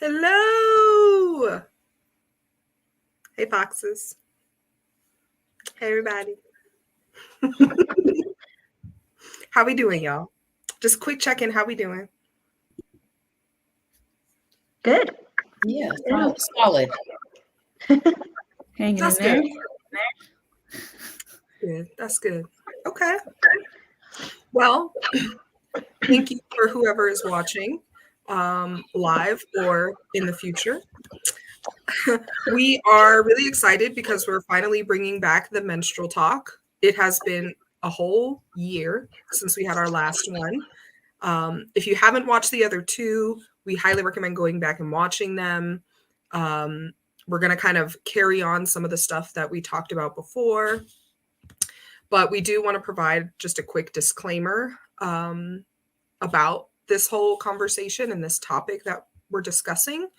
Hello. Hey, Foxes. Hey, everybody. How we doing, y'all? Just quick check-in. How we doing? Good. Yeah, solid. Hanging That's in there. Good. That's good. Okay. Well, thank you for whoever is watching live or in the future. We are really excited because we're finally bringing back the Menstrual Talk. It has been a whole year since we had our last one. If you haven't watched the other two, we highly recommend going back and watching them. We're going to kind of carry on some of the stuff that we talked about before, but we do want to provide just a quick disclaimer about this whole conversation and this topic that we're discussing.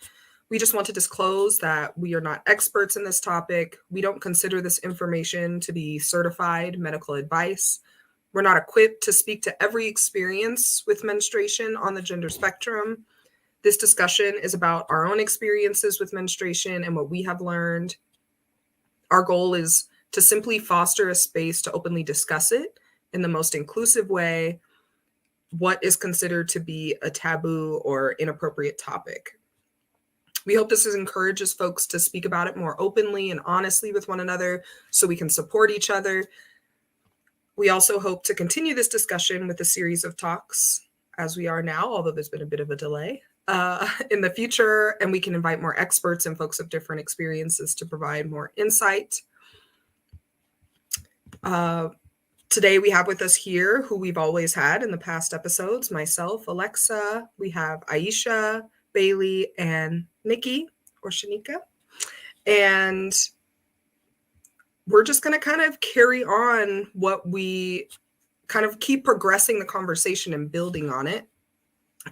We just want to disclose that we are not experts in this topic. We don't consider this information to be certified medical advice. We're not equipped to speak to every experience with menstruation on the gender spectrum. This discussion is about our own experiences with menstruation and what we have learned. Our goal is to simply foster a space to openly discuss it in the most inclusive way, what is considered to be a taboo or inappropriate topic. We hope this encourages folks to speak about it more openly and honestly with one another so we can support each other. We also hope to continue this discussion with a series of talks as we are now, although there's been a bit of a delay in the future, and we can invite more experts and folks of different experiences to provide more insight. Today we have with us here who we've always had in the past episodes, myself, Alexa, we have Aisha, Bailey, and Nikki or Shanika. And we're just going to kind of carry on what we kind of keep progressing the conversation and building on it.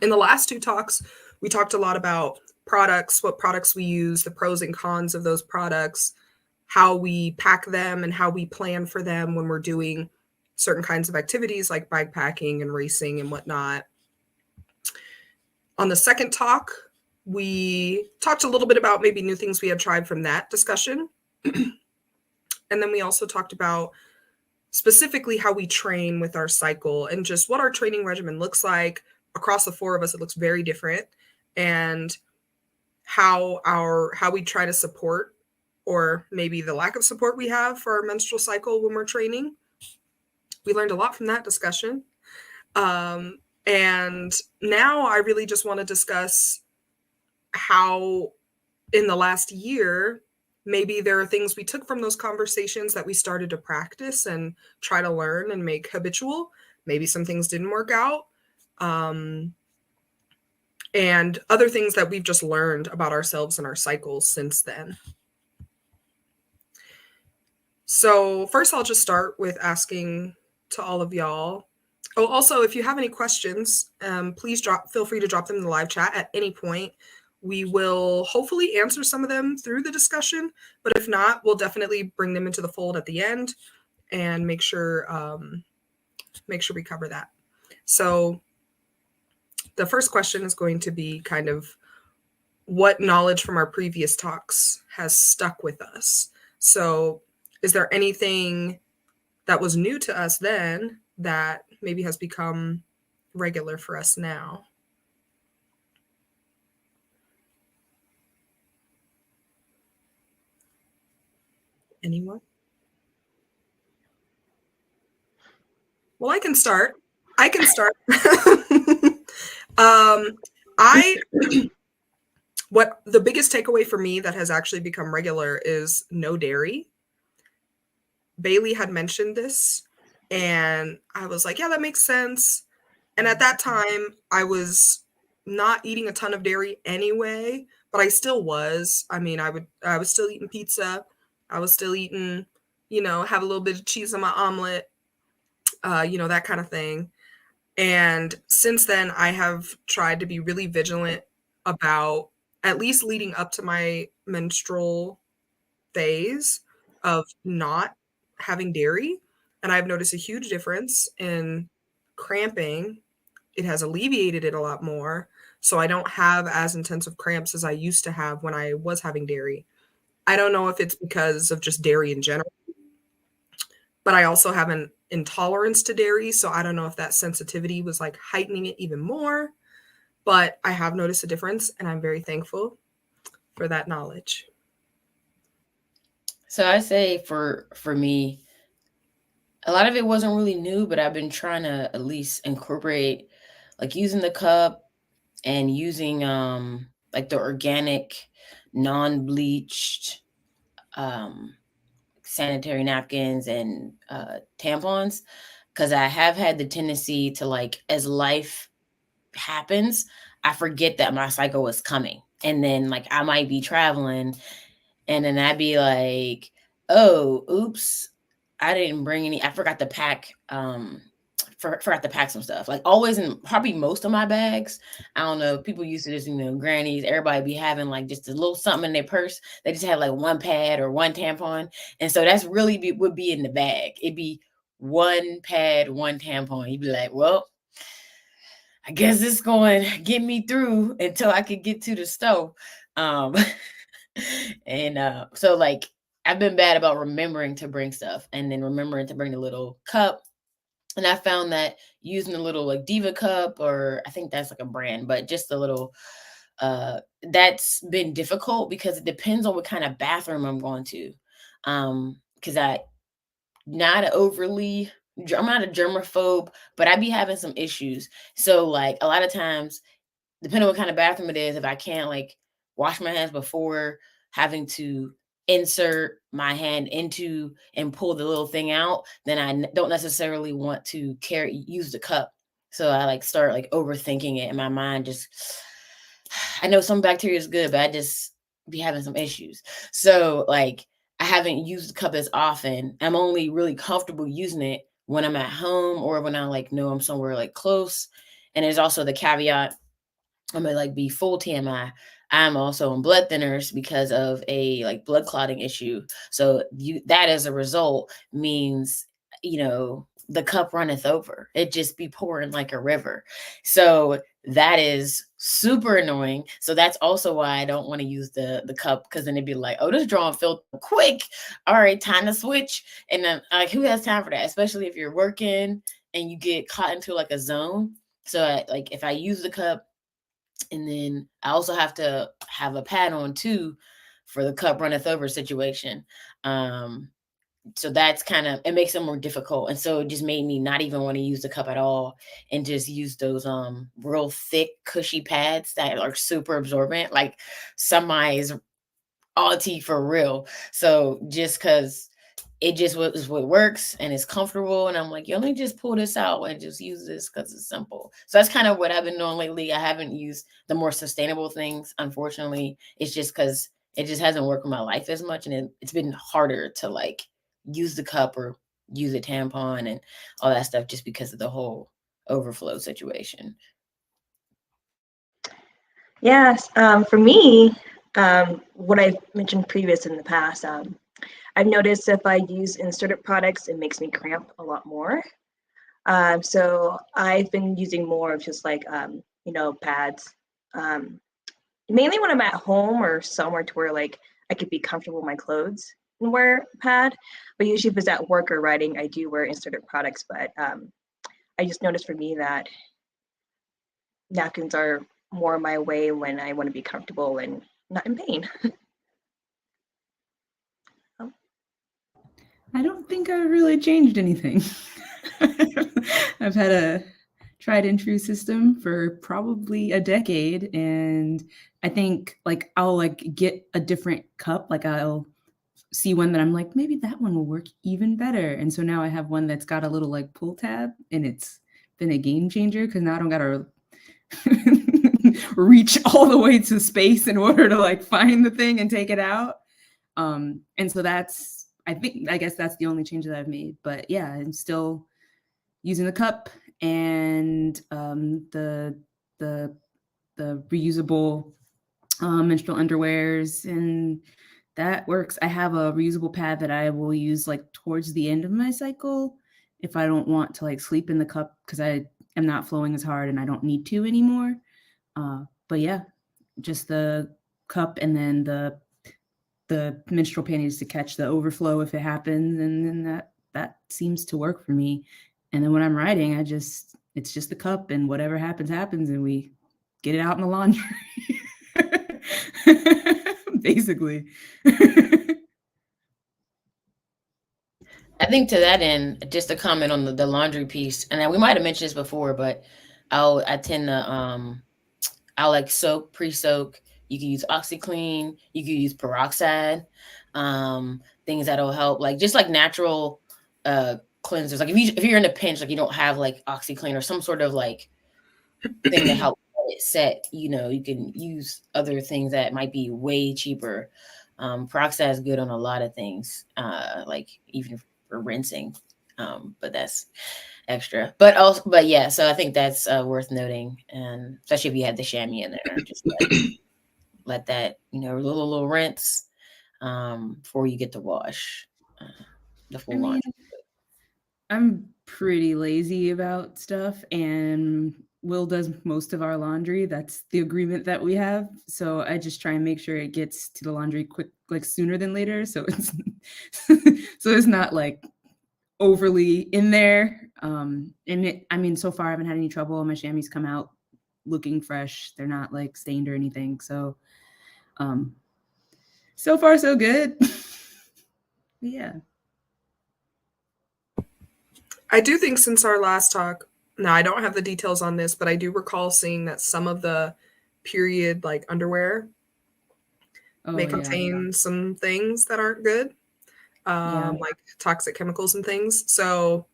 In the last two talks, we talked a lot about products, what products we use, the pros and cons of those products, how we pack them and how we plan for them when we're doing certain kinds of activities like bikepacking and racing and whatnot. On the second talk, we talked a little bit about maybe new things we had tried from that discussion. And then we also talked about specifically how we train with our cycle and just what our training regimen looks like. Across the four of us, it looks very different. And how we try to support, or maybe the lack of support we have for our menstrual cycle when we're training. We learned a lot from that discussion. And now I really just want to discuss how in the last year, maybe there are things we took from those conversations that we started to practice and try to learn and make habitual. Maybe some things didn't work out. And other things that we've just learned about ourselves and our cycles since then. So first, I'll just start with asking to all of y'all. Oh, also, if you have any questions, please feel free to drop them in the live chat at any point. We will hopefully answer some of them through the discussion, but if not, we'll definitely bring them into the fold at the end and make sure we cover that. So the first question is going to be kind of what knowledge from our previous talks has stuck with us. So is there anything that was new to us then that maybe has become regular for us now? Anyone? Well, I can start. What the biggest takeaway for me that has actually become regular is no dairy. Bailey had mentioned this, and I was like, yeah, that makes sense. And at that time, I was not eating a ton of dairy anyway, but I still was. I mean, I was still eating pizza. I was still eating, have a little bit of cheese on my omelet, that kind of thing. And since then, I have tried to be really vigilant about, at least leading up to my menstrual phase, of not having dairy. And I've noticed a huge difference in cramping it has alleviated it a lot more. So I don't have as intensive cramps as I used to have when I was having dairy. I don't know if it's because of just dairy in general, but I also have an intolerance to dairy. So I don't know if that sensitivity was like heightening it even more, but I have noticed a difference and I'm very thankful for that knowledge. So I say for me, a lot of it wasn't really new, but I've been trying to at least incorporate like using the cup and using like the organic non-bleached um sanitary napkins and tampons, because I have had the tendency to, like, as life happens, I forget that my cycle is coming. And then, like, I might be traveling and then I'd be like, oh, oops, I didn't bring any, I forgot to pack, forgot to pack some stuff. Like always in probably most of my bags. I don't know. People used to this, grannies, everybody be having like just a little something in their purse. They just had like one pad or one tampon. And so that's really would be in the bag. It'd be one pad, one tampon. You'd be like, well, I guess it's going to get me through until I could get to the stove. Um, and so like I've been bad about remembering to bring stuff and then remembering to bring the little cup. And I found that using the little like Diva cup, or I think that's like a brand, but just a little that's been difficult because it depends on what kind of bathroom I'm going to. Because not overly I'm not a germaphobe, but I be having some issues. So like a lot of times, depending on what kind of bathroom it is, if I can't like wash my hands before having to insert my hand into and pull the little thing out, then don't necessarily want to use the cup. So I like start like overthinking it, and my mind just I know some bacteria is good, but I just be having some issues. So like I haven't used the cup as often. I'm only really comfortable using it when I'm at home or when I like know I'm somewhere like close. And there's also the caveat, I'm gonna like be full TMI. I'm also on blood thinners because of a like blood clotting issue. So that as a result means, the cup runneth over. It just be pouring like a river. So that is super annoying. So that's also why I don't want to use the cup, because then it'd be like, oh, this drawing filled quick. All right, time to switch. And then like who has time for that? Especially if you're working and you get caught into like a zone. So like if I use the cup, and then I also have to have a pad on too for the cup runneth over situation. Um, so that's kind of, it makes it more difficult. And so it just made me not even want to use the cup at all and just use those real thick, cushy pads that are super absorbent, like somebody's auntie for real. So just because it just was what works and it's comfortable. And I'm like, yo, let me just pull this out and just use this because it's simple. So that's kind of what I've been doing lately. I haven't used the more sustainable things, unfortunately. It's just because it just hasn't worked in my life as much. And it's been harder to like use the cup or use a tampon and all that stuff just because of the whole overflow situation. Yes, for me, what I've mentioned previous in the past, I've noticed if I use inserted products, it makes me cramp a lot more. So I've been using more of just like, pads, um, mainly when I'm at home or somewhere to where like I could be comfortable in my clothes and wear a pad. But usually if it's at work or writing, I do wear inserted products. But I just noticed for me that napkins are more my way when I want to be comfortable and not in pain. Oh, I don't think I've really changed anything. I've had a tried and true system for probably a decade, and I think like I'll like get a different cup, like I'll see one that I'm like, maybe that one will work even better. And so now I have one that's got a little like pull tab, and it's been a game changer because now I don't gotta reach all the way to space in order to like find the thing and take it out. And so I guess that's the only change that I've made. But yeah, I'm still using the cup and the the reusable menstrual underwears, and that works. I have a reusable pad that I will use like towards the end of my cycle if I don't want to like sleep in the cup, because I am not flowing as hard and I don't need to anymore. But yeah, just the cup and then the menstrual panties to catch the overflow if it happens, and then that seems to work for me. And then when I'm writing, it's just the cup, and whatever happens, and we get it out in the laundry. Basically. I think to that end, just to comment on the laundry piece, and we might have mentioned this before, but I tend to I'll like soak, pre-soak. You can use OxyClean, you can use peroxide, things that'll help, like just like natural cleansers. Like if you're in a pinch, like you don't have like OxyClean or some sort of like thing to help it set, you can use other things that might be way cheaper. Peroxide is good on a lot of things, like even for rinsing, but that's extra. But yeah, so I think that's worth noting, and especially if you had the chamois in there, just let that little rinse before you get to wash the full laundry. I'm pretty lazy about stuff, and Will does most of our laundry. That's the agreement that we have. So I just try and make sure it gets to the laundry quick, like sooner than later. So it's not like overly in there. So far I haven't had any trouble. My chamois come out looking fresh. They're not like stained or anything. So so far so good. Yeah. I do think since our last talk, now I don't have the details on this, but I do recall seeing that some of the period like underwear may contain some things that aren't good, like toxic chemicals and things. So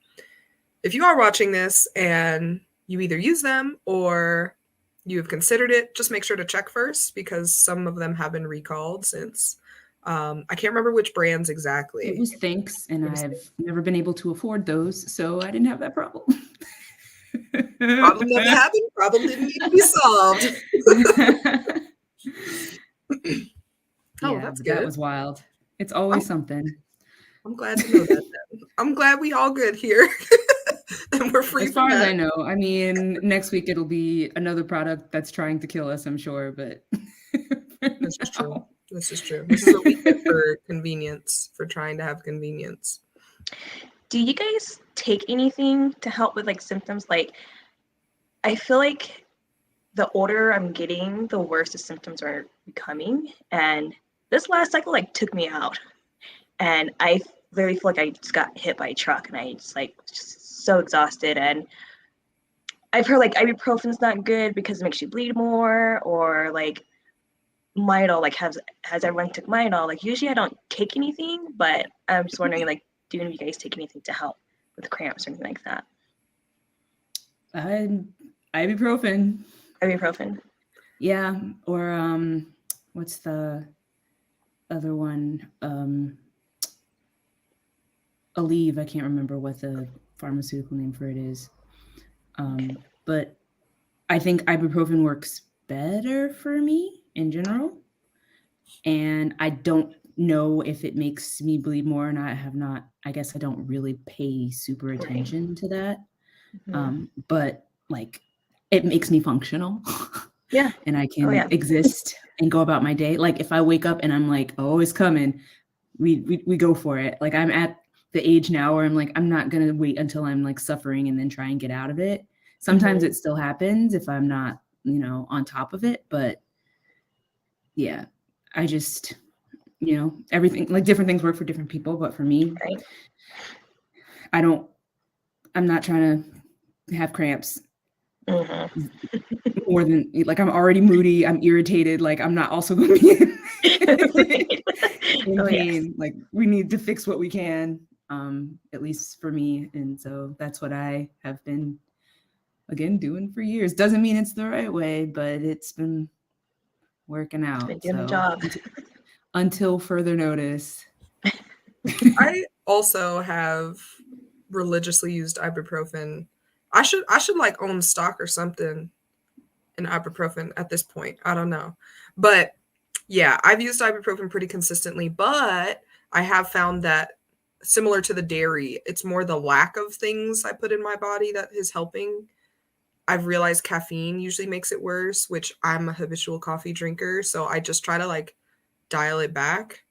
if you are watching this and you either use them or you have considered it, just make sure to check first, because some of them have been recalled since. I can't remember which brands exactly. It was Thinks, and I've never been able to afford those, so I didn't have that problem. Problem never happened. Problem didn't need to be solved. Oh, that's good. That was wild. It's always something. I'm glad to know that. I'm glad we all good here. And we're free. As far as I know. I mean, next week it'll be another product that's trying to kill us, I'm sure, but this is true. This is true. This is a weekend for convenience, for trying to have convenience. Do you guys take anything to help with like symptoms? Like, I feel like the older I'm getting, the worse the symptoms are becoming. And this last cycle like took me out. And I literally feel like I just got hit by a truck, and I just so exhausted. And I've heard like ibuprofen's not good because it makes you bleed more, or like Midol, like has everyone took Midol? Like usually I don't take anything, but I'm just wondering, like, do any of you guys take anything to help with cramps or anything like that? Ibuprofen. Ibuprofen. Yeah, or what's the other one? Aleve. I can't remember what the pharmaceutical name for it is. But I think ibuprofen works better for me in general. And I don't know if it makes me bleed more or not. I guess I don't really pay super attention to that. Mm-hmm. But like, it makes me functional. Yeah. And I can exist and go about my day. Like if I wake up and I'm like, oh, it's coming, we go for it. Like I'm at the age now where I'm like, I'm not going to wait until I'm like suffering and then try and get out of it. Sometimes it still happens if I'm not, on top of it. But yeah, I just, everything, like different things work for different people. But for me, right. I'm not trying to have cramps. More than like I'm already moody, I'm irritated, like I'm not also going to be in pain. Yes. Like we need to fix what we can, at least for me. And so that's what I have been again doing for years. Doesn't mean it's the right way, but it's been working out. It's been doing the job. Until further notice. I also have religiously used ibuprofen. I should like own stock or something in ibuprofen at this point. I don't know. But yeah, I've used ibuprofen pretty consistently, but I have found that similar to the dairy, it's more the lack of things I put in my body that is helping I've realized caffeine usually makes it worse, which I'm a habitual coffee drinker. So I just try to like dial it back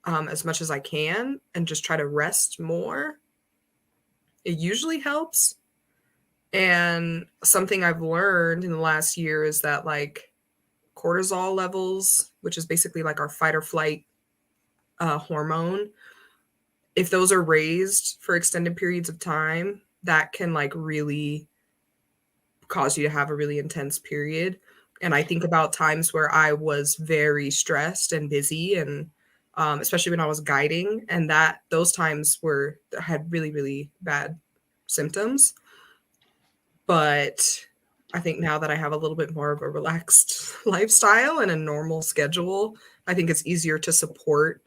as much as I can and just try to rest more. It usually helps. And something I've learned in the last year is that like cortisol levels, which is basically like our fight or flight hormone, if those are raised for extended periods of time, that can like really cause you to have a really intense period. And I think about times where I was very stressed and busy, and especially when I was guiding, and that those times had really, really bad symptoms. But I think now that I have a little bit more of a relaxed lifestyle and a normal schedule, I think it's easier to support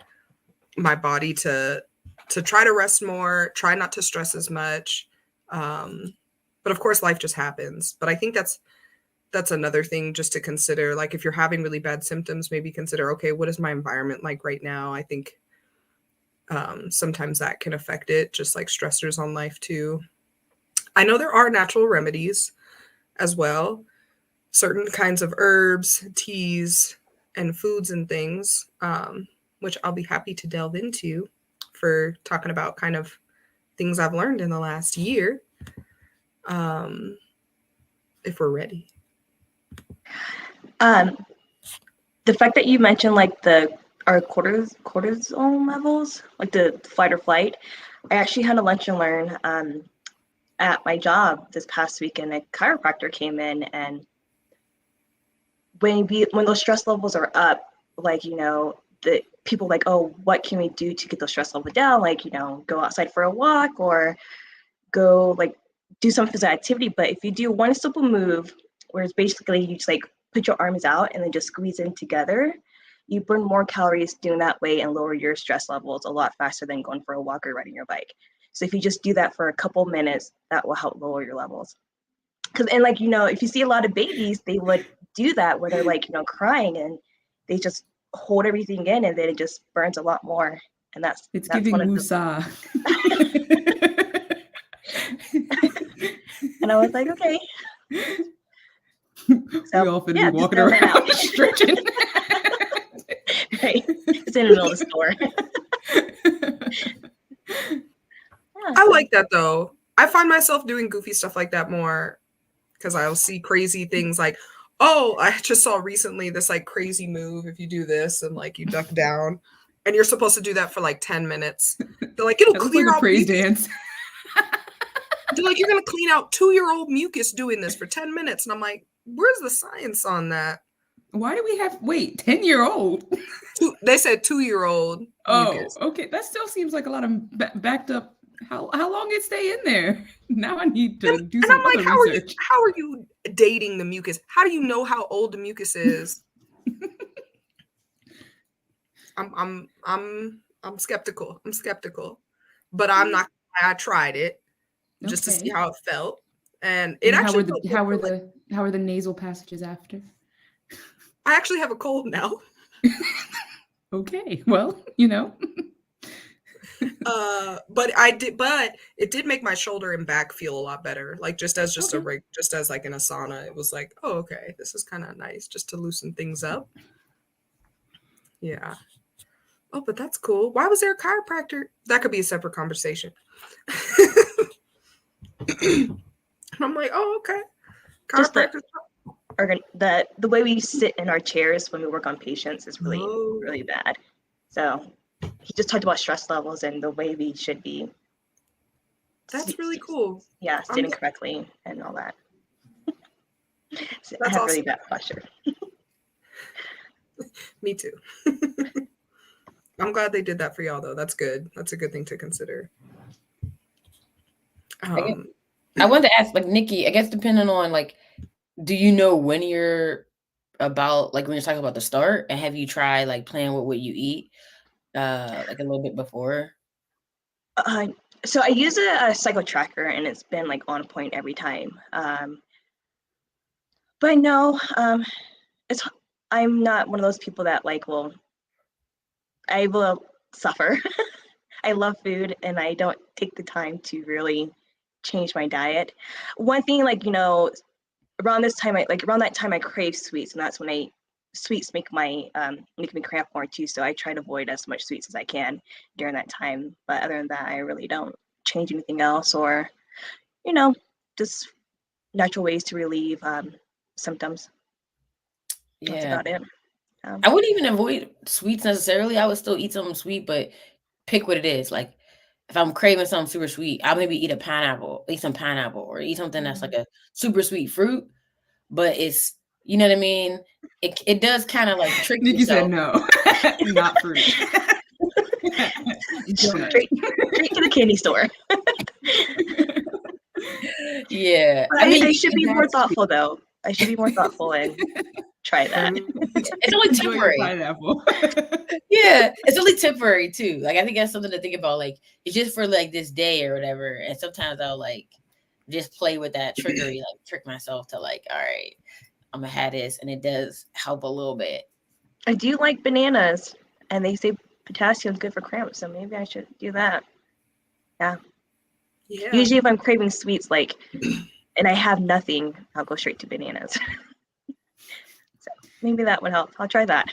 my body to try to rest more, try not to stress as much. But of course, life just happens. But I think that's another thing just to consider. Like if you're having really bad symptoms, maybe consider, okay, what is my environment like right now? I think sometimes that can affect it, just like stressors on life too. I know there are natural remedies as well, certain kinds of herbs, teas, and foods and things, which I'll be happy to delve into for talking about kind of things I've learned in the last year, if we're ready. The fact that you mentioned like our cortisol levels, like the fight or flight, I actually had a lunch and learn at my job this past week, and a chiropractor came in, and when those stress levels are up, like, you know, the people like, oh, what can we do to get those stress levels down? Like, you know, go outside for a walk or go like do some physical activity. But if you do one simple move, where it's basically you just like put your arms out and then just squeeze in together, you burn more calories doing that way and lower your stress levels a lot faster than going for a walk or riding your bike. So if you just do that for a couple minutes, that will help lower your levels. And like, you know, if you see a lot of babies, they would do that where they're like, you know, crying, and they just hold everything in, and then it just burns a lot more. And that's giving one of woosah. And I was like, okay. So, we all finna yeah, be walking around stretching. Right. It's in the middle of the store. I like that though. I find myself doing goofy stuff like that more because I'll see crazy things like, oh, I just saw recently this like crazy move. If you do this and like you duck down, and you're supposed to do that for like 10 minutes. They're like, it'll clear like a out praise mucus. dance. They're like, you're going to clean out 2-year-old mucus doing this for 10 minutes. And I'm like, where's the science on that? Why do we have, 10-year-old? They said 2-year-old mucus. Oh, okay. That still seems like a lot of backed up. How long it stay in there? Now I need to do some other research. How are you dating the mucus? How do you know how old the mucus is? I'm skeptical. I'm skeptical, but I'm not. I tried it just to see how it felt, and it actually. How are the nasal passages after? I actually have a cold now. Okay, well, you know. But it did make my shoulder and back feel a lot better. Like just as like an asana, it was like, oh, okay, this is kind of nice just to loosen things up. Yeah. Oh, but that's cool. Why was there a chiropractor? That could be a separate conversation. And I'm like, oh, okay. Chiropractor. The way we sit in our chairs when we work on patients is really, really bad. So he just talked about stress levels and the way we should be. That's really cool. Yeah, sitting correctly and all that. So I have really bad posture. Me too. I'm glad they did that for y'all, though. That's good. That's a good thing to consider. I wanted to ask, like, Nikki, I guess depending on, like, do you know when you're about, like, when you're talking about the start, and have you tried, like, playing with what you eat, like, a little bit before? So I use a cycle tracker, and it's been, like, on point every time. But no, I'm not one of those people that, like, I will suffer. I love food, and I don't take the time to really change my diet. One thing, like, you know, around that time I crave sweets, and that's when sweets make me cramp more too. So I try to avoid as much sweets as I can during that time. But other than that, I really don't change anything else, or just natural ways to relieve symptoms. That's Yeah. about it. I wouldn't even avoid sweets necessarily. I would still eat something sweet, but pick what it is. Like if I'm craving something super sweet, I'll maybe eat some pineapple, or eat something that's like a super sweet fruit. But it's, you know what I mean? It does kind of like trick Nikki said yourself. no, not fruit. Straight to the candy store. Yeah. But I should be more thoughtful though. I should be more thoughtful and try that. It's only Enjoy your temporary. pineapple. Yeah, it's only temporary too. Like I think that's something to think about. Like it's just for like this day or whatever. And sometimes I'll like just play with that trickery, like trick myself to like, all right, I'm gonna have this, and it does help a little bit. I do like bananas, and they say potassium's good for cramps, so maybe I should do that. Yeah. Usually if I'm craving sweets, and I have nothing, I'll go straight to bananas. So maybe that would help. I'll try that.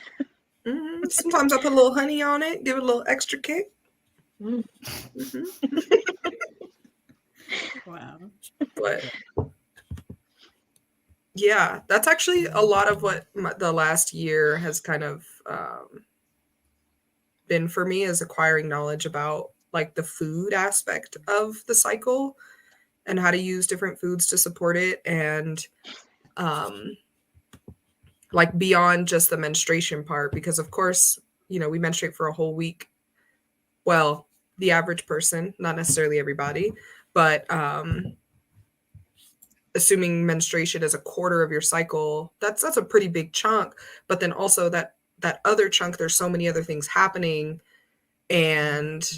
Mm-hmm. Sometimes I put a little honey on it, give it a little extra kick. Mm-hmm. Wow. But yeah, that's actually a lot of what the last year has kind of been for me, is acquiring knowledge about like the food aspect of the cycle and how to use different foods to support it, and like beyond just the menstruation part, because of course, we menstruate for a whole week. Well, the average person, not necessarily everybody, but assuming menstruation is a quarter of your cycle, that's a pretty big chunk. But then also that other chunk, there's so many other things happening, and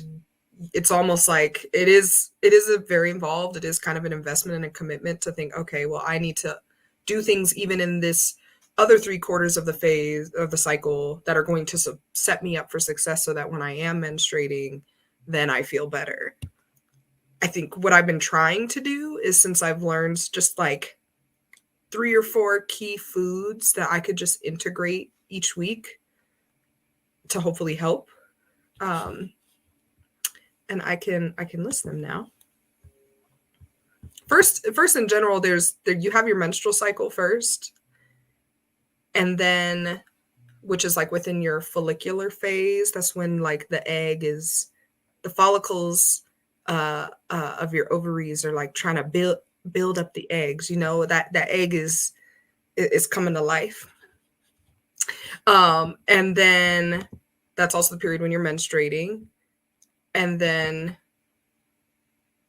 it's almost like it is a very involved. It is kind of an investment and a commitment to think, okay, well, I need to do things even in this other 3/4 of the phase of the cycle that are going to set me up for success, so that when I am menstruating, then I feel better. I think what I've been trying to do is, since I've learned just like 3 or 4 key foods that I could just integrate each week to hopefully help. And I can list them now. First in general, you have your menstrual cycle first, and then, which is like within your follicular phase. That's when like the follicles of your ovaries are like trying to build up the eggs. That egg is coming to life. And then that's also the period when you're menstruating. And then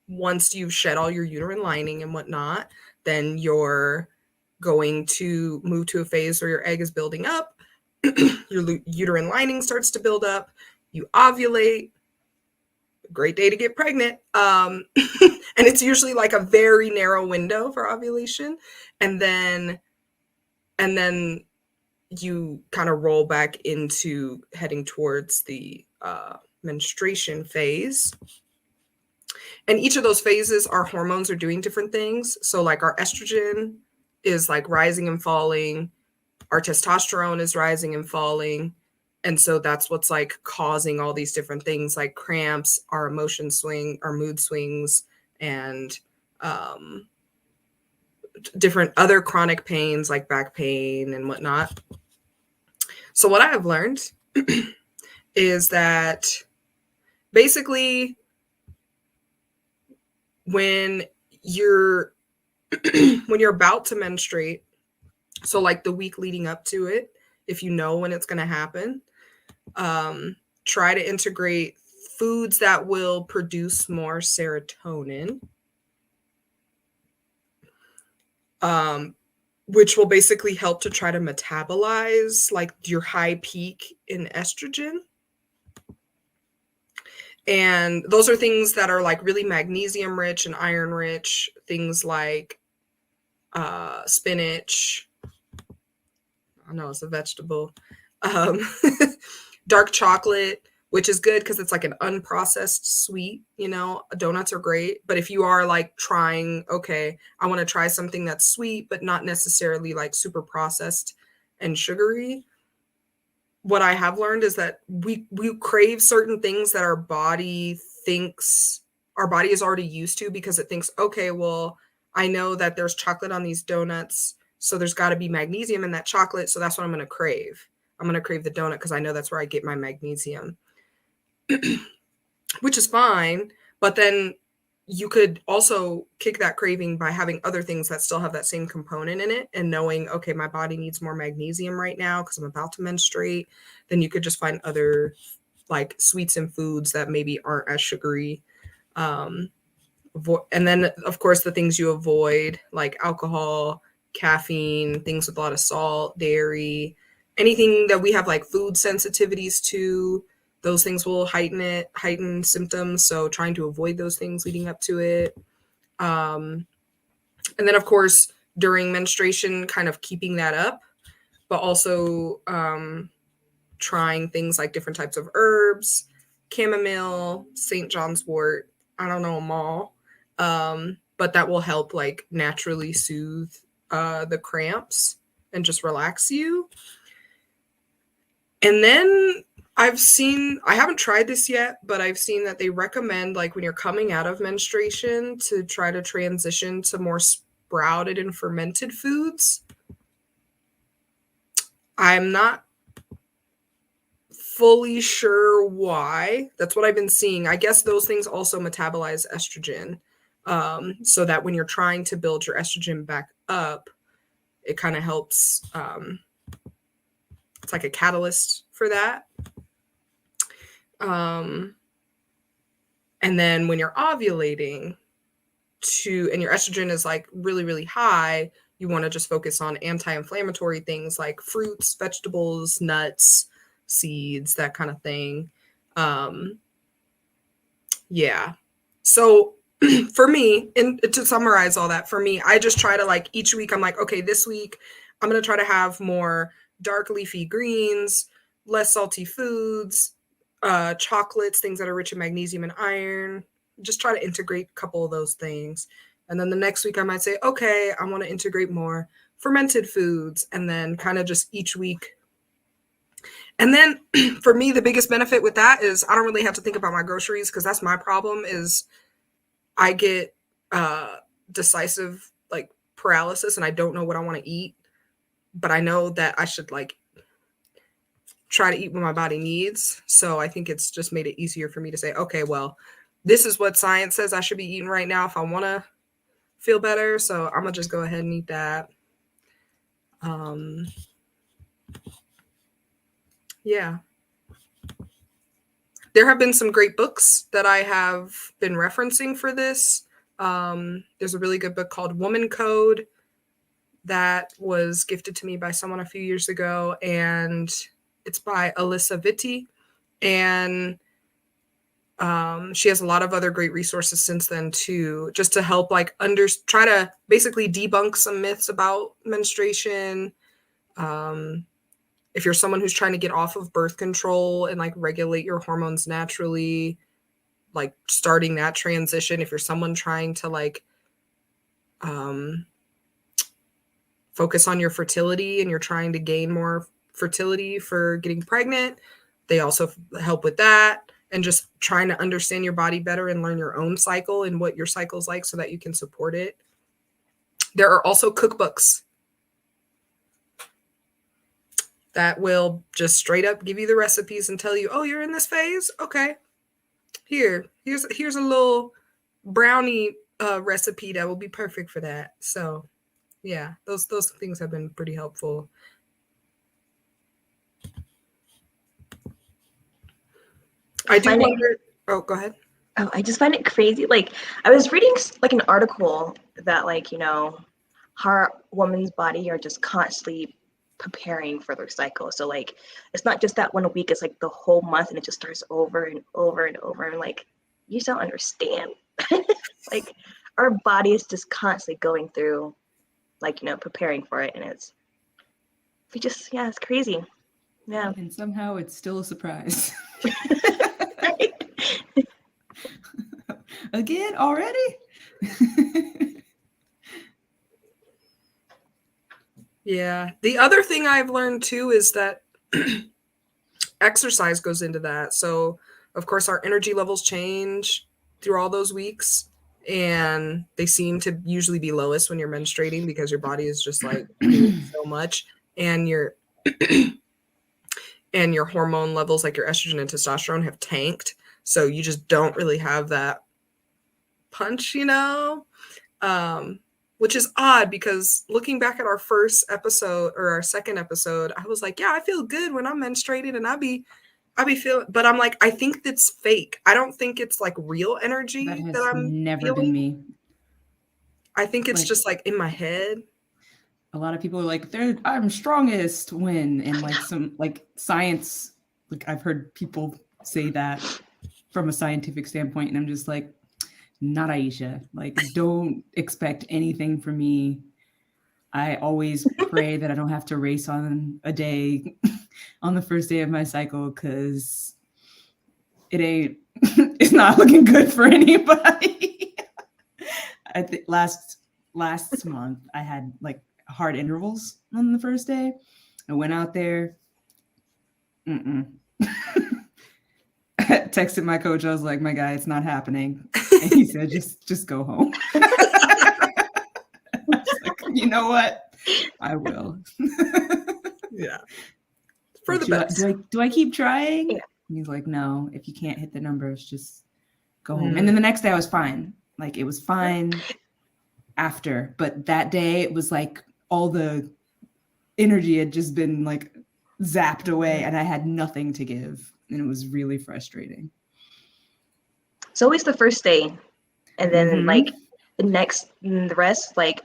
once you've shed all your uterine lining and whatnot, then you're going to move to a phase where your egg is building up. Your uterine lining starts to build up. You ovulate. Great day to get pregnant. And it's usually like a very narrow window for ovulation. And then you kind of roll back into heading towards the menstruation phase. And each of those phases, our hormones are doing different things. So like our estrogen is like rising and falling. Our testosterone is rising and falling. And so that's what's like causing all these different things like cramps, our emotion swing, our mood swings, and different other chronic pains like back pain and whatnot. So what I have learned is that basically when you're about to menstruate, so like the week leading up to it, if you know when it's going to happen, try to integrate foods that will produce more serotonin, which will basically help to try to metabolize like your high peak in estrogen. And those are things that are like really magnesium rich and iron rich, things like spinach. I know it's a vegetable. Dark chocolate, which is good because it's like an unprocessed sweet, donuts are great. But if you are like trying, okay, I want to try something that's sweet, but not necessarily like super processed and sugary, what I have learned is that we crave certain things that our body thinks our body is already used to, because it thinks, okay, well, I know that there's chocolate on these donuts, so there's got to be magnesium in that chocolate, so that's what I'm going to crave. I'm going to crave the donut because I know that's where I get my magnesium, which is fine. But then you could also kick that craving by having other things that still have that same component in it, and knowing, okay, my body needs more magnesium right now because I'm about to menstruate. Then you could just find other like sweets and foods that maybe aren't as sugary. And then, of course, the things you avoid, like alcohol, caffeine, things with a lot of salt, dairy, anything that we have like food sensitivities to, those things will heighten symptoms. So trying to avoid those things leading up to it. And then, of course, during menstruation, kind of keeping that up, but also trying things like different types of herbs, chamomile, St. John's wort. I don't know them all. But that will help like naturally soothe the cramps and just relax you. And then I haven't tried this yet, but I've seen that they recommend, like, when you're coming out of menstruation, to try to transition to more sprouted and fermented foods. I'm not fully sure why. That's what I've been seeing. I guess those things also metabolize estrogen. So that when you're trying to build your estrogen back up, it kind of helps. It's like a catalyst for that. And then when you're ovulating and your estrogen is like really, really high, you want to just focus on anti-inflammatory things like fruits, vegetables, nuts, seeds, that kind of thing. Yeah. So for me, and to summarize all that, for me, I just try to, like, each week I'm like, okay, this week I'm going to try to have more dark leafy greens, less salty foods, chocolates, things that are rich in magnesium and iron. Just try to integrate a couple of those things. And then the next week I might say, okay, I want to integrate more fermented foods, and then kind of just each week. And then for me, the biggest benefit with that is I don't really have to think about my groceries, because that's my problem, is I get decisive like paralysis and I don't know what I want to eat, but I know that I should like try to eat what my body needs. So I think it's just made it easier for me to say, okay, well, this is what science says I should be eating right now if I want to feel better. So I'm gonna just go ahead and eat that. Yeah. There have been some great books that I have been referencing for this. There's a really good book called Woman Code that was gifted to me by someone a few years ago, and it's by Alyssa Vitti. And she has a lot of other great resources since then too, just to help like try to basically debunk some myths about menstruation. If you're someone who's trying to get off of birth control and like regulate your hormones naturally, like starting that transition. If you're someone trying to like focus on your fertility and you're trying to gain more fertility for getting pregnant, they also help with that. And just trying to understand your body better and learn your own cycle and what your cycle's like so that you can support it. There are also cookbooks that will just straight up give you the recipes and tell you, oh, you're in this phase? Okay. Here's a little brownie recipe that will be perfect for that. So yeah, those things have been pretty helpful. I do wonder. Oh, go ahead. Oh, I just find it crazy. Like, I was reading like an article that, like, you know, how woman's body are just constantly preparing for their cycle. So like, it's not just that 1 week, it's like the whole month, and it just starts over and over and over. And like, you just don't understand. Like, our body is just constantly going through, like, you know, preparing for it. And it's crazy. Yeah. And somehow it's still a surprise. Again, already? Yeah. The other thing I've learned too is that exercise goes into that. So, of course, our energy levels change through all those weeks, and they seem to usually be lowest when you're menstruating because your body is just like doing so much, and your hormone levels, like your estrogen and testosterone, have tanked. So you just don't really have that punch, which is odd because looking back at our first episode or our second episode, I was like, yeah, I feel good when I'm menstruated, and I be feeling, but I'm like, I think that's fake. I don't think it's like real energy That that has I'm never feeling. been me. I think it's Like, just like in my head. a lot of people are like, I'm strongest when, and like some like science, like I've heard people say that from a scientific standpoint, and I'm just like, not Aisha. Like, don't expect anything from me. I always pray that I don't have to race on a day on the first day of my cycle, because it's not looking good for anybody. I think last month I had like hard intervals on the first day. I went out there. Texted my coach. I was like, my guy, it's not happening. And he said, just go home. I was like, you know what? I will. Yeah. For Like, the best. do I keep trying? Yeah. And he's like, no, if you can't hit the numbers, just go home. And then the next day I was fine. Like, it was fine after, but that day it was like all the energy had just been like zapped away, and I had nothing to give, and it was really frustrating. It's always the first day, and then like the rest, like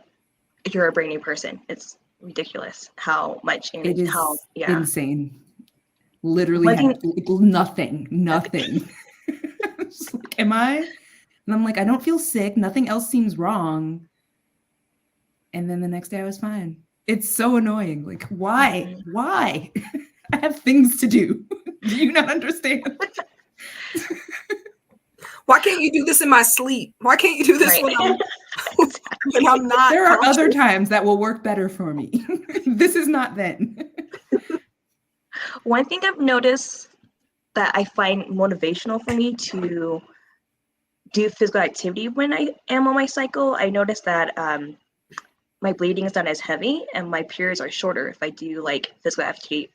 you're a brand new person. It's ridiculous how much energy. It is insane. Literally One had thing- nothing. Just like, am I? And I'm like, I don't feel sick. Nothing else seems wrong. And then the next day I was fine. It's so annoying. Like, why? Why? I have things to do. Do you not understand? Why can't you do this in my sleep? Why can't you do this Right. when I'm not? There are conscious? other times that will work better for me. This is not then. One thing I've noticed that I find motivational for me to do physical activity when I am on my cycle, I noticed that my bleeding is not as heavy and my periods are shorter if I do like physical activity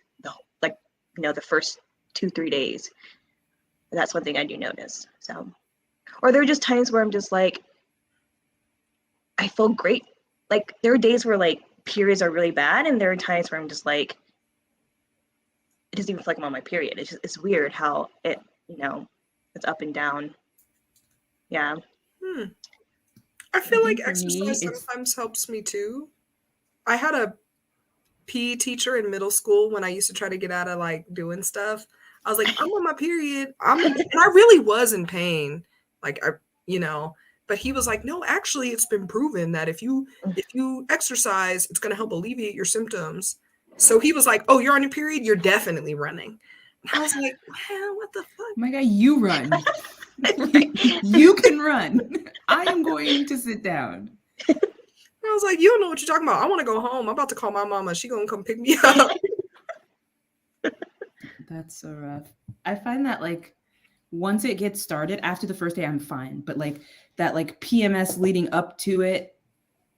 the first 2-3 days. And that's one thing I do notice. So, or there are just times where I'm just like, I feel great. Like, there are days where like periods are really bad, and there are times where I'm just like, it doesn't even feel like I'm on my period. It's weird how it, it's up and down. Yeah. I feel like for me, exercise sometimes helps me too. I had a PE teacher in middle school when I used to try to get out of like doing stuff. I was like, I'm on my period. And I really was in pain. Like, but he was like, no, actually it's been proven that if you exercise, it's going to help alleviate your symptoms. So he was like, oh, you're on your period? You're definitely running. And I was like, man, what the fuck? Oh my God, you run. You can run. I am going to sit down. I was like, you don't know what you're talking about. I want to go home. I'm about to call my mama. She gonna come pick me up. That's so rough. I find that like once it gets started, after the first day, I'm fine. But like that like PMS leading up to it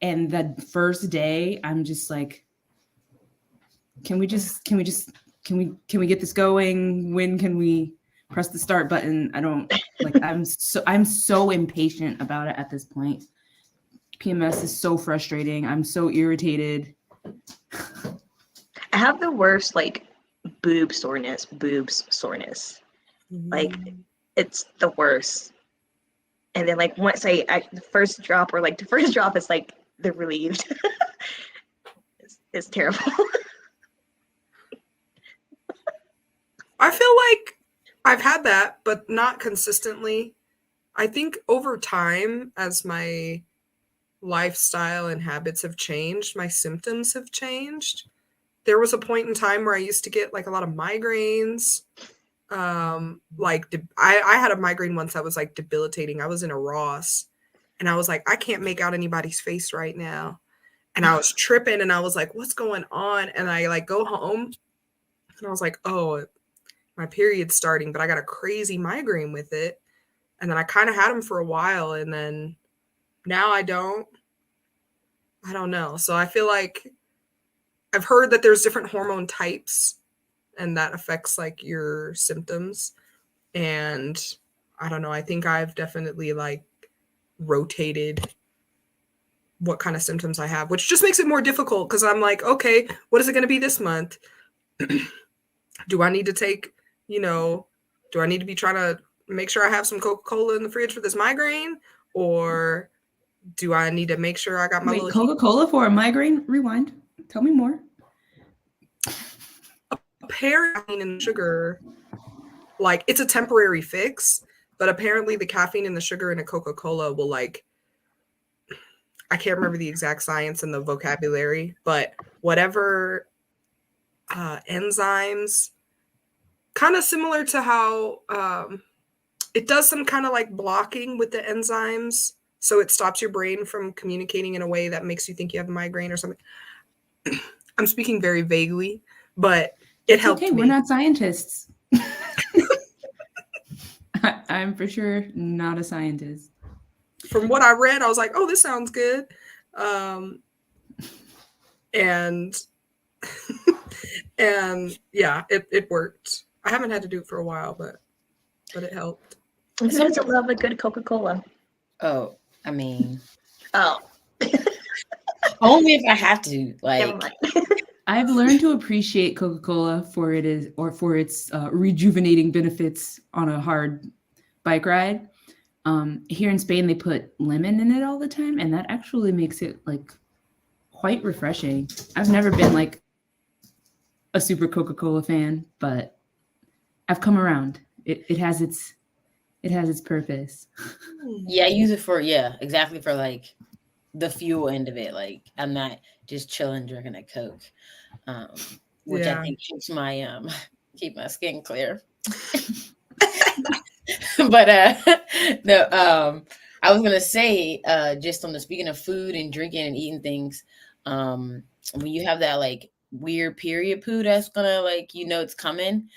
and the first day, I'm just like, can we get this going? When can we press the start button? I don't like, I'm so impatient about it at this point. PMS is so frustrating. I'm so irritated. I have the worst like boobs soreness. Like, it's the worst. And then like once the first drop is like they're relieved. It's terrible. I feel like I've had that, but not consistently. I think over time, as my lifestyle and habits have changed, my symptoms have changed. There was a point in time where I used to get like a lot of migraines. I had a migraine once that was like debilitating. I was in a Ross and I was like, I can't make out anybody's face right now. And I was tripping and I was like, what's going on? And I like go home and I was like, oh, my period's starting, but I got a crazy migraine with it. And then I kind of had them for a while and then now I don't know. So I feel like I've heard that there's different hormone types and that affects like your symptoms. And I don't know, I think I've definitely like rotated what kind of symptoms I have, which just makes it more difficult because I'm like, okay, what is it going to be this month? Do I need to take, do I need to be trying to make sure I have some Coca-Cola in the fridge for this migraine? Or do I need to make sure I got my little Coca-Cola for a migraine? Rewind. Tell me more. Apparently in sugar, like it's a temporary fix, but apparently the caffeine and the sugar in a Coca-Cola will like, I can't remember the exact science and the vocabulary, but whatever enzymes, kind of similar to how it does some kind of like blocking with the enzymes. So it stops your brain from communicating in a way that makes you think you have a migraine or something. I'm speaking very vaguely, but it helped me. We're not scientists. I'm for sure not a scientist. From what I read, I was like, oh, this sounds good. And yeah, it worked. I haven't had to do it for a while, but it helped. Who doesn't love a good Coca-Cola? Oh, I mean, Oh, only if I have to. never Like, mind. I've learned to appreciate Coca-Cola for its rejuvenating benefits on a hard bike ride. Here in Spain, they put lemon in it all the time, and that actually makes it like quite refreshing. I've never been like a super Coca-Cola fan, but I've come around. It has its purpose. yeah, I use it for exactly for like the fuel end of it. Like, I'm not just chilling drinking a Coke, which I think keeps my keep my skin clear. But no, I was gonna say, just on the speaking of food and drinking and eating things, when you have that like weird period poo that's gonna like it's coming.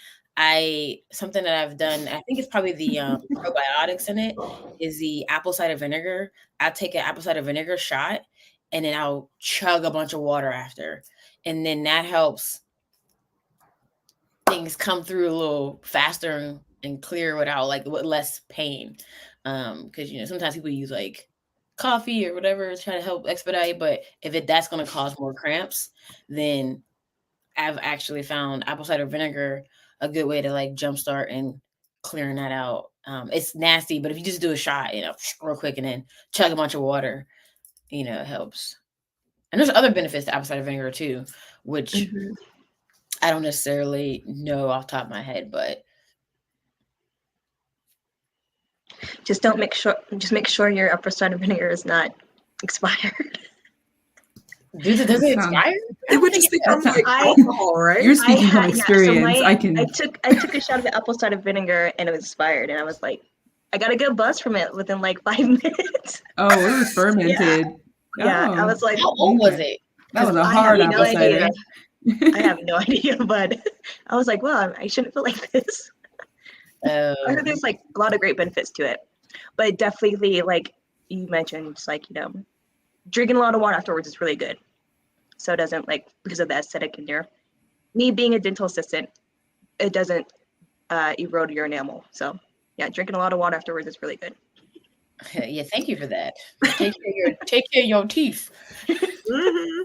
Something that I've done, I think it's probably the probiotics in it, is the apple cider vinegar. I take an apple cider vinegar shot and then I'll chug a bunch of water after. And then that helps things come through a little faster and clear without like with less pain. Because sometimes people use like coffee or whatever to try to help expedite, but if that's going to cause more cramps, then I've actually found apple cider vinegar a good way to like jumpstart and clearing that out. It's nasty, but if you just do a shot, real quick and then chug a bunch of water, it helps. And there's other benefits to apple cider vinegar too, which I don't necessarily know off the top of my head, but Just make sure your apple cider vinegar is not expired. does it expire? It would just become like alcohol, right? You're speaking from experience. I took a shot of apple cider vinegar and it was expired, and I was like, I got a good buzz from it within like 5 minutes. Oh, it was fermented. Yeah, Oh. I was like, How old was it? That was a hard apple cider. I have no idea, but I was like, well, I shouldn't feel like this. I heard there's like a lot of great benefits to it, but definitely, like you mentioned, just like drinking a lot of water afterwards is really good. So it doesn't because of the acidic in there. Me being a dental assistant, it doesn't erode your enamel. So yeah, drinking a lot of water afterwards is really good. Yeah, thank you for that. Take care of your teeth. Mm-hmm.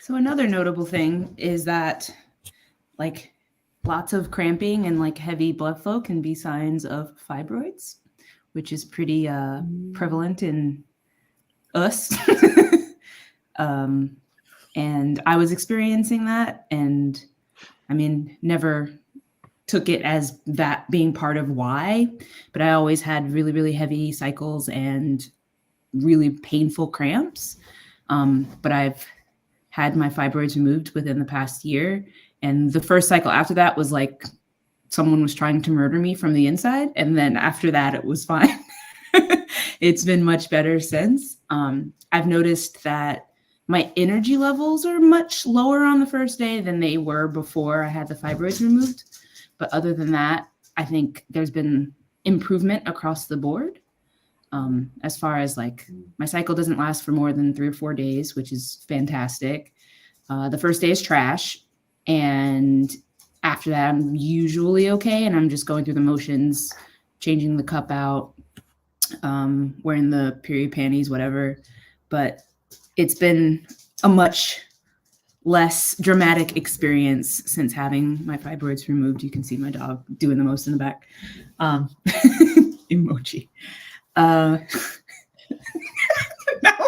So another notable thing is that like lots of cramping and like heavy blood flow can be signs of fibroids, which is pretty prevalent in us. And I was experiencing that, and I mean, never took it as that being part of why, but I always had really, really heavy cycles and really painful cramps. But I've had my fibroids removed within the past year. And the first cycle after that was like someone was trying to murder me from the inside. And then after that, it was fine. It's been much better since. I've noticed that my energy levels are much lower on the first day than they were before I had the fibroids removed. But other than that, I think there's been improvement across the board. As far as like my cycle doesn't last for more than 3 or 4 days, which is fantastic. The first day is trash. And after that, I'm usually okay. And I'm just going through the motions, changing the cup out, wearing the period panties, whatever. But it's been a much less dramatic experience since having my fibroids removed. You can see my dog doing the most in the back. Emoji. Now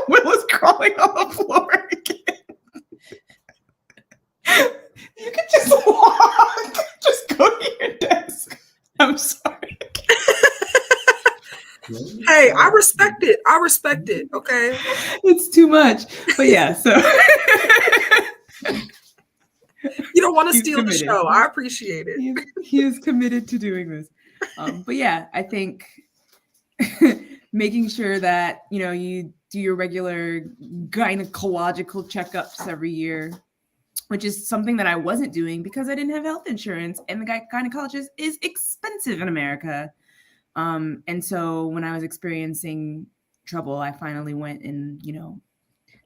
Willa's crawling on the floor again. You can just walk. Just go to your desk. I'm sorry. Hey, I respect it. I respect it. Okay. It's too much. But yeah, so You don't want to He's steal the committed. show. I appreciate it. he is committed to doing this. But yeah, I think making sure that, you know, you do your regular gynecological checkups every year, which is something that I wasn't doing because I didn't have health insurance, and the gynecologist is expensive in America. And so when I was experiencing trouble, I finally went and, you know,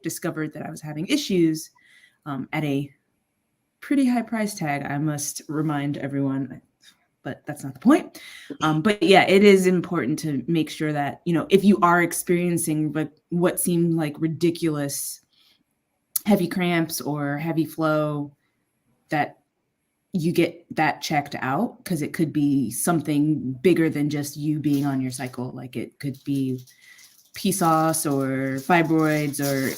discovered that I was having issues at a pretty high price tag, I must remind everyone, but that's not the point. But yeah, it is important to make sure that, you know, if you are experiencing what seemed like ridiculous heavy cramps or heavy flow, that you get that checked out, because it could be something bigger than just you being on your cycle. Like it could be PCOS or fibroids or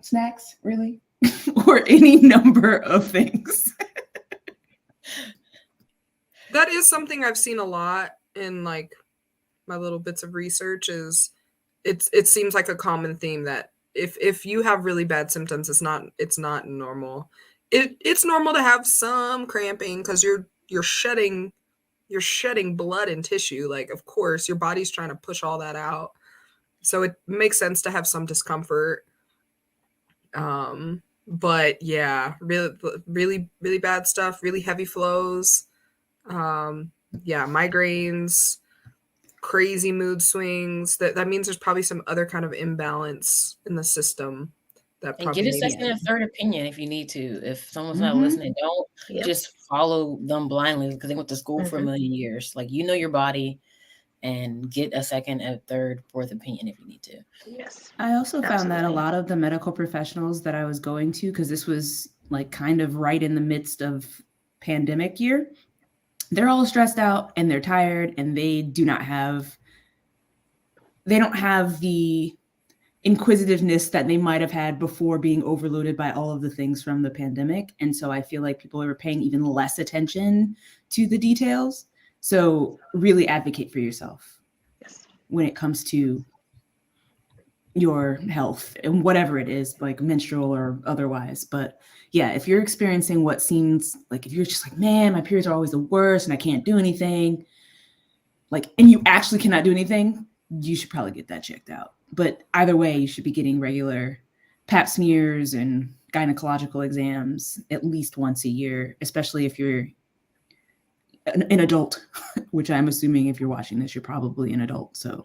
snacks, really, or any number of things. That is something I've seen a lot in like my little bits of research. Is it seems like a common theme that if you have really bad symptoms, it's not normal. It's normal to have some cramping because you're shedding blood and tissue. Like, of course, your body's trying to push all that out. So it makes sense to have some discomfort. But yeah, really bad stuff, really heavy flows. Yeah, migraines, crazy mood swings. That means there's probably some other kind of imbalance in the system. That And probably get a maybe- second and third opinion if you need to. If someone's not listening, don't just follow them blindly because they went to school for a million years. Like, you know your body, and get a second and third, fourth opinion if you need to. Yes. I also found that a Absolutely. lot of the medical professionals that I was going to, because this was like kind of right in the midst of pandemic year, they're all stressed out and they're tired, and they don't have the inquisitiveness that they might have had before being overloaded by all of the things from the pandemic. And so I feel like people are paying even less attention to the details. So really advocate for yourself when it comes to your health and whatever it is, like menstrual or otherwise. But yeah, if you're experiencing what seems like, if you're just like, man, my periods are always the worst and I can't do anything, like, and you actually cannot do anything, you should probably get that checked out. But either way, you should be getting regular pap smears and gynecological exams at least once a year, especially if you're an adult, which I'm assuming if you're watching this, you're probably an adult. So.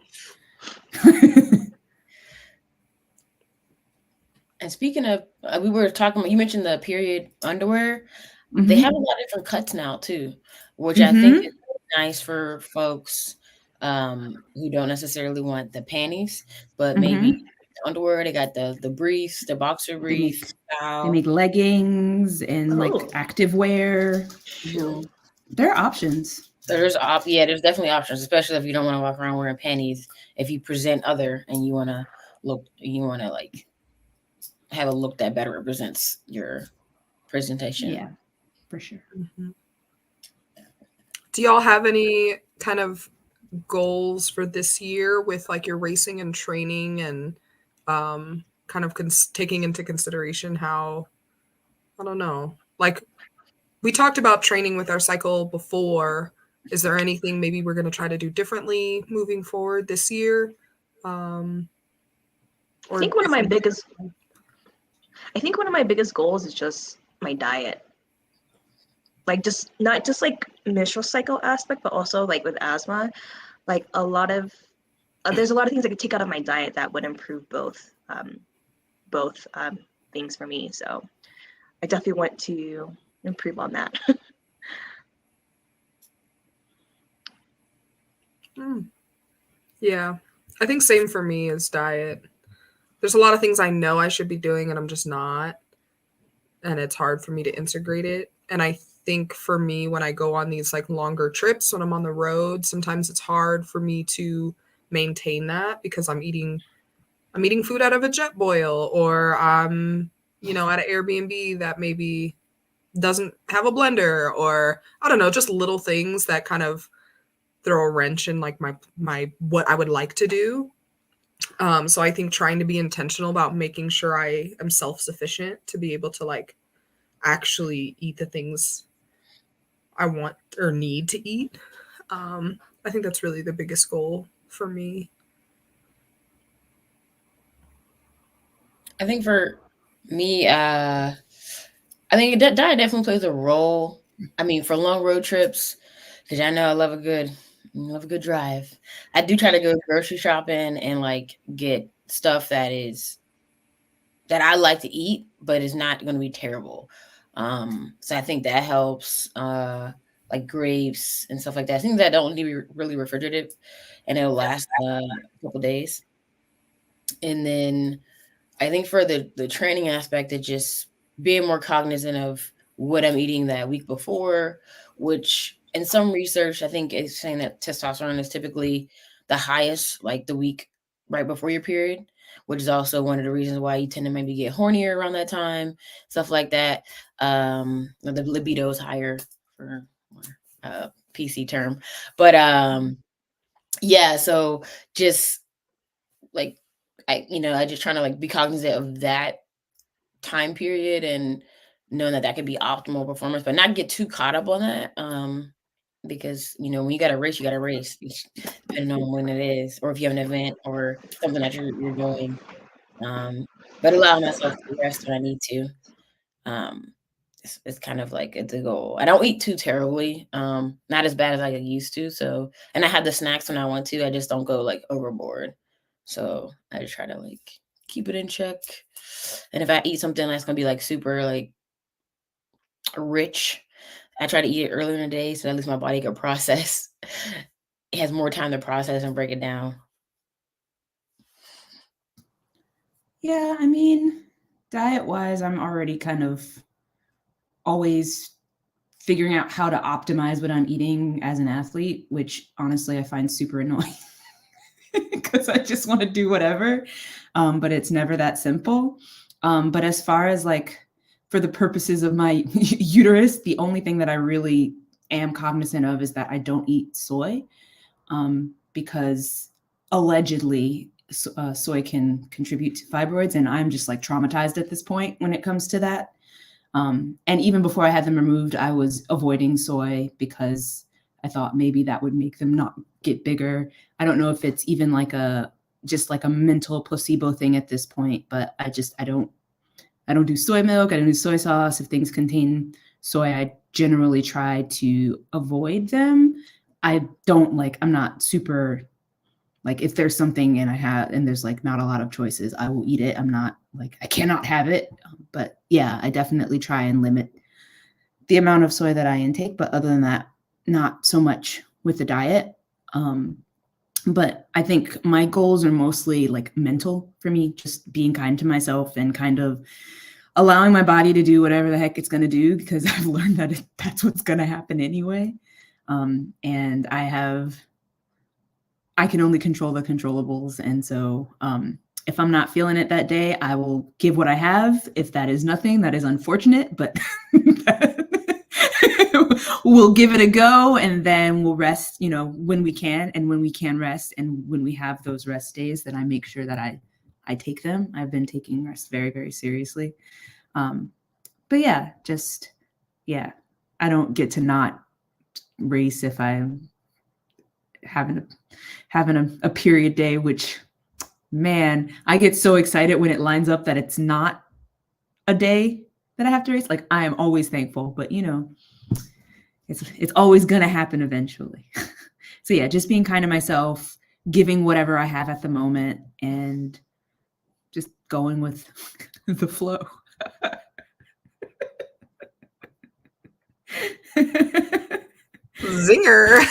And speaking of, we were talking about, you mentioned the period underwear. They have a lot of different cuts now too, which I think is nice for folks who don't necessarily want the panties, but maybe the underwear. They got the briefs, the boxer briefs. They make leggings and like active wear. There are options. There's definitely options, especially if you don't want to walk around wearing panties. If you present other and you want to like have a look that better represents your presentation. Yeah, for sure. Do y'all have any kind of goals for this year with like your racing and training, and kind of taking into consideration how, I don't know, like we talked about training with our cycle before. Is there anything maybe we're going to try to do differently moving forward this year? I think one of my biggest goals is just my diet. Like just not just like menstrual cycle aspect, but also like with asthma, like a lot of there's a lot of things I could take out of my diet that would improve both things for me. So I definitely want to improve on that. Yeah, I think same for me is diet. There's a lot of things I know I should be doing and I'm just not. And it's hard for me to integrate it. And I think for me, when I go on these like longer trips, when I'm on the road, sometimes it's hard for me to maintain that because I'm eating food out of a jet boil, or I'm, at an Airbnb that maybe doesn't have a blender, or I don't know, just little things that kind of throw a wrench in like my what I would like to do. So I think trying to be intentional about making sure I am self-sufficient to be able to like actually eat the things I want or need to eat. I think that's really the biggest goal for me. I think for me, I think diet definitely plays a role. I mean, for long road trips, because I know I love a good drive. I do try to go grocery shopping and like get stuff that I like to eat, but is not going to be terrible. So I think that helps. Like grapes and stuff like that. Things that don't need to be really refrigerated, and it'll last a couple days. And then I think for the training aspect, it's just being more cognizant of what I'm eating that week before, which in some research I think is saying that testosterone is typically the highest like the week right before your period, which is also one of the reasons why you tend to maybe get hornier around that time, stuff like that. The libido is higher for PC term, but yeah. So just like I just trying to like be cognizant of that time period and knowing that could be optimal performance, but not get too caught up on that. Because when you got to race, depending on when it is, or if you have an event or something that you're doing. But allow myself to rest when I need to. It's kind of like the goal. I don't eat too terribly, not as bad as I used to. So, and I have the snacks when I want to. I just don't go like overboard. So I just try to like keep it in check. And if I eat something that's gonna be like super like rich, I try to eat it earlier in the day so at least my body can process. It has more time to process and break it down. Yeah, I mean, diet wise, I'm already kind of always figuring out how to optimize what I'm eating as an athlete, which honestly I find super annoying because I just want to do whatever. But it's never that simple. But as far as like for the purposes of my uterus, the only thing that I really am cognizant of is that I don't eat soy, because allegedly soy can contribute to fibroids, and I'm just like traumatized at this point when it comes to that. And even before I had them removed, I was avoiding soy because I thought maybe that would make them not get bigger. I don't know if it's even like just like a mental placebo thing at this point, but I don't do soy milk. I don't do soy sauce. If things contain soy, I generally try to avoid them. I'm not super like if there's something and there's like not a lot of choices, I will eat it. I'm not like I cannot have it. But yeah, I definitely try and limit the amount of soy that I intake. But other than that, not so much with the diet. But I think my goals are mostly like mental for me, just being kind to myself and kind of allowing my body to do whatever the heck it's going to do, because I've learned that that's what's going to happen anyway. And I can only control the controllables. And so if I'm not feeling it that day, I will give what I have. If that is nothing, that is unfortunate, but we'll give it a go, and then we'll rest, when we can, and when we can rest. And when we have those rest days, then I make sure that I take them. I've been taking rest very, very seriously. But yeah, I don't get to not race if I'm having a period day, which, man, I get so excited when it lines up that it's not a day that I have to race. Like, I am always thankful, but it's always gonna happen eventually. So yeah, just being kind to myself, giving whatever I have at the moment, and just going with the flow. Zinger.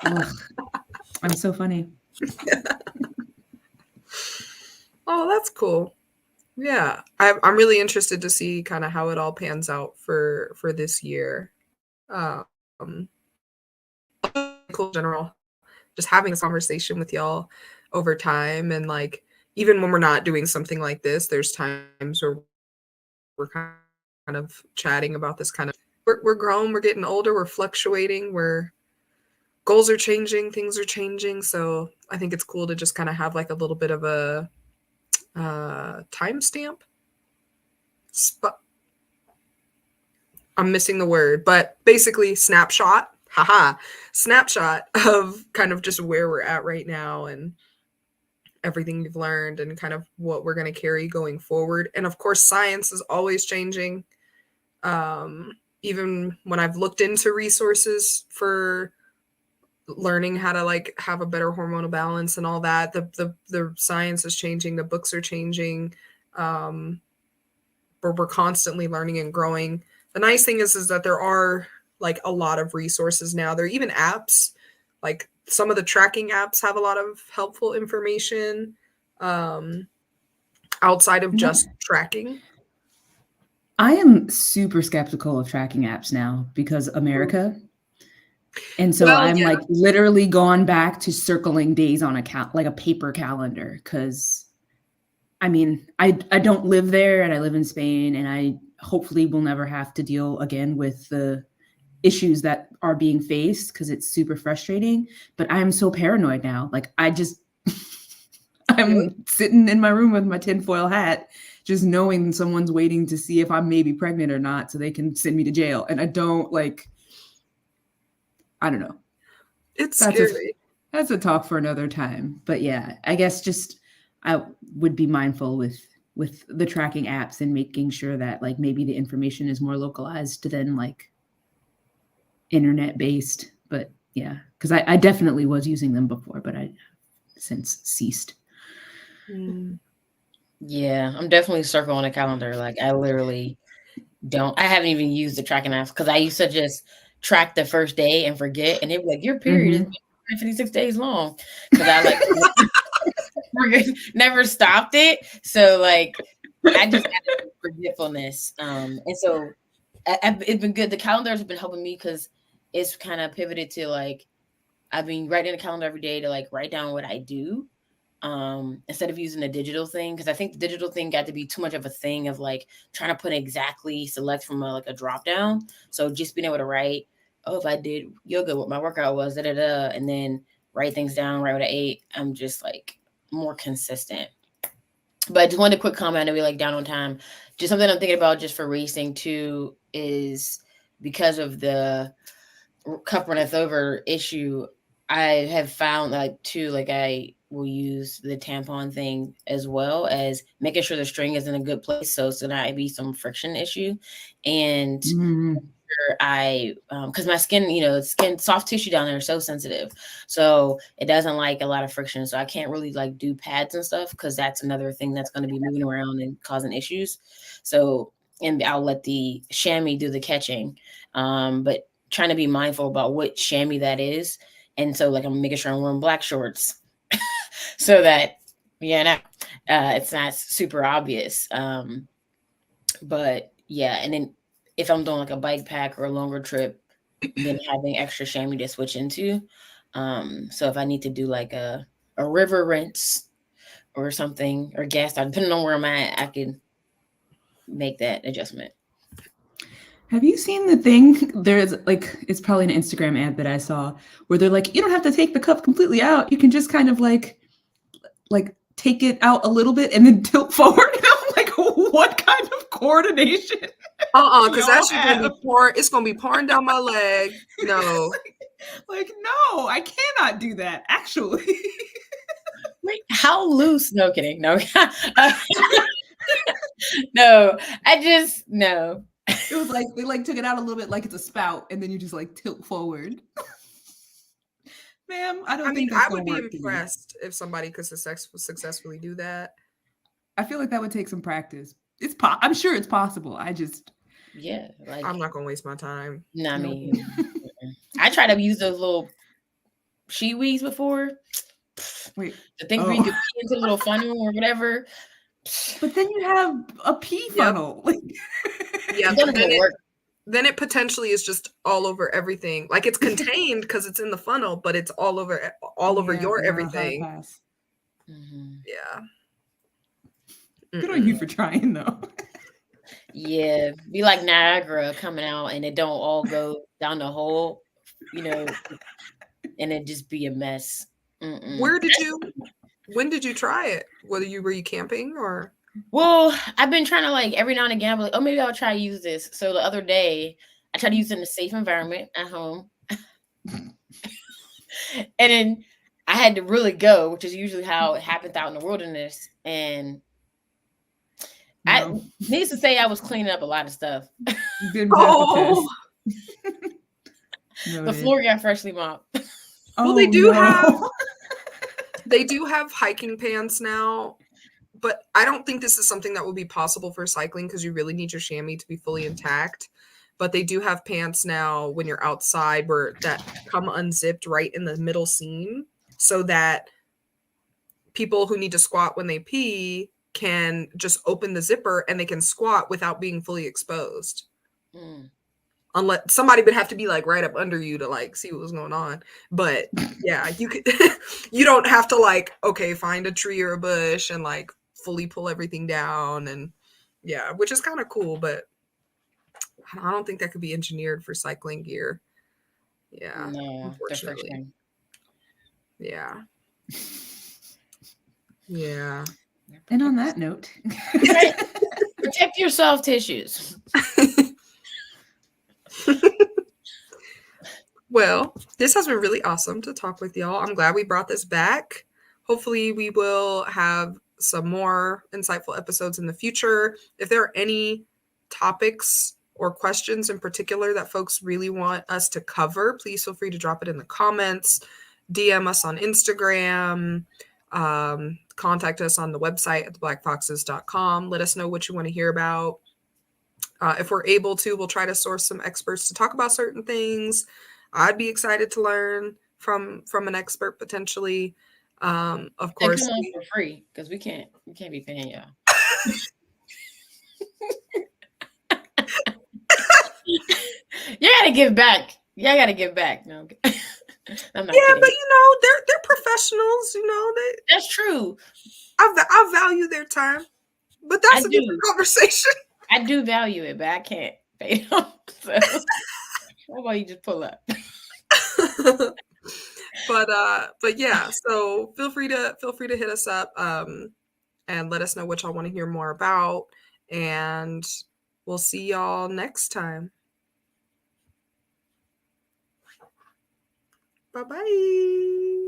Ugh, I'm so funny. Oh, that's cool. Yeah, I'm really interested to see kind of how it all pans out for this year. Cool in general. Just having this conversation with y'all over time, and like even when we're not doing something like this, there's times where we're kind of chatting about this kind of. We're grown, we're getting older, we're fluctuating, goals are changing, things are changing. So I think it's cool to just kind of have like a little bit of a timestamp. I'm missing the word, but basically snapshot. Snapshot of kind of just where we're at right now and everything you've learned and kind of what we're going to carry going forward. And of course, science is always changing. Even when I've looked into resources for learning how to like have a better hormonal balance and all that, the science is changing, the books are changing. We're constantly learning and growing. The nice thing is that there are like a lot of resources now. There are even apps, like some of the tracking apps have a lot of helpful information outside of just tracking. I am super skeptical of tracking apps now because America. And so I'm like literally gone back to circling days on like a paper calendar. Cause I mean, I don't live there and I live in Spain, and I hopefully will never have to deal again with the issues that are being faced, because it's super frustrating. But I am so paranoid now. Like I'm sitting in my room with my tinfoil hat, just knowing someone's waiting to see if I'm maybe pregnant or not so they can send me to jail. And I don't know. It's scary. That's a talk for another time. But yeah, I guess just I would be mindful with the tracking apps and making sure that like maybe the information is more localized than like internet based. But yeah, because I definitely was using them before, but I since ceased. Yeah, I'm definitely circling a calendar. Like I literally I haven't even used the tracking apps because I used to just track the first day and forget, and it was like your period is 56 days long, because I like never stopped it. So like I just had forgetfulness. And so it's been good. The calendar has been helping me because it's kind of pivoted to like I've been writing a calendar every day to like write down what I do. Instead of using the digital thing, because I think the digital thing got to be too much of a thing of like trying to put exactly select from a drop down. So just being able to write, if I did yoga, what my workout was, and then write things down, write what I ate. I'm just like more consistent. But I just wanted a quick comment to be like down on time. Just something I'm thinking about just for racing too is because of the cup runneth over issue. I have found like too, like I will use the tampon thing as well as making sure the string is in a good place, so not be some friction issue. And I because my skin, soft tissue down there is so sensitive, so it doesn't like a lot of friction. So I can't really like do pads and stuff because that's another thing that's going to be moving around and causing issues. So and I'll let the chamois do the catching, but trying to be mindful about what chamois that is. And so like I'm making sure I'm wearing black shorts so that it's not super obvious. But yeah, and then if I'm doing like a bike pack or a longer trip, then having extra chamois to switch into. So if I need to do like a river rinse or something, or gas, depending on where I'm at, I can make that adjustment. Have you seen the thing? There's like, it's probably an Instagram ad that I saw where they're like, you don't have to take the cup completely out. You can just kind of like take it out a little bit and then tilt forward. And I'm like, what kind of coordination? Because that's Y'all just gonna be have. pouring. It's gonna be pouring down my leg. No. Like, no, I cannot do that, actually. Wait, how loose? No kidding. No. No, I just no. It was like they like took it out a little bit like it's a spout, and then you just like tilt forward. Ma'am, I don't I mean, think that's I gonna would be work for you. impressed if somebody could successfully do that. I feel like that would take some practice. I'm sure it's possible. I just Yeah, like I'm not gonna waste my time. no, I Nope. mean, I tried to use those little sheet weeds before. Wait. The things where you could pee into the little funnel or whatever. But then you have a pee Yep. funnel. Like, Yeah, It doesn't even work. then it potentially is just all over everything. Like it's contained because it's in the funnel, but it's all over yeah, your you're on a hard everything. pass. Mhm. Yeah. Good on you for trying, though. Yeah, be like Niagara coming out and it don't all go down the hole, you know, and it just be a mess. Mm-mm. When did you try it? Were you camping or? Well, I've been trying to like every now and again, I'm like, oh, maybe I'll try to use this. So the other day, I tried to use it in a safe environment at home. And then I had to really go, which is usually how it happens out in the wilderness. And I needless to say, I was cleaning up a lot of stuff. You didn't pass the test. The floor got freshly mopped. Well, they do have hiking pants now, but I don't think this is something that would be possible for cycling because you really need your chamois to be fully intact. But they do have pants now when you're outside that come unzipped right in the middle seam so that people who need to squat when they pee can just open the zipper and they can squat without being fully exposed. Mm. Unless somebody would have to be like right up under you to like see what was going on. But yeah, you could you don't have to like, okay, find a tree or a bush and like fully pull everything down. And yeah, which is kind of cool, but I don't think that could be engineered for cycling gear. Yeah, No, unfortunately. Yeah. Yeah. And on that note, protect your soft tissues. Well, this has been really awesome to talk with y'all. I'm glad we brought this back. Hopefully, we will have some more insightful episodes in the future. If there are any topics or questions in particular that folks really want us to cover, please feel free to drop it in the comments, DM us on Instagram, contact us on the website at theblackfoxes.com. Let us know what you want to hear about. If we're able to, we'll try to source some experts to talk about certain things. I'd be excited to learn from an expert potentially. Of course, and come on for free because we can't be paying y'all. You gotta give back. Y'all gotta give back. No, I'm not kidding. But you know they're professionals. You know that's true. I value their time, but that's a different conversation. I do value it, but I can't pay them. So how about you just pull up? But yeah, so feel free to hit us up and let us know what y'all want to hear more about, and we'll see y'all next time. Bye-bye.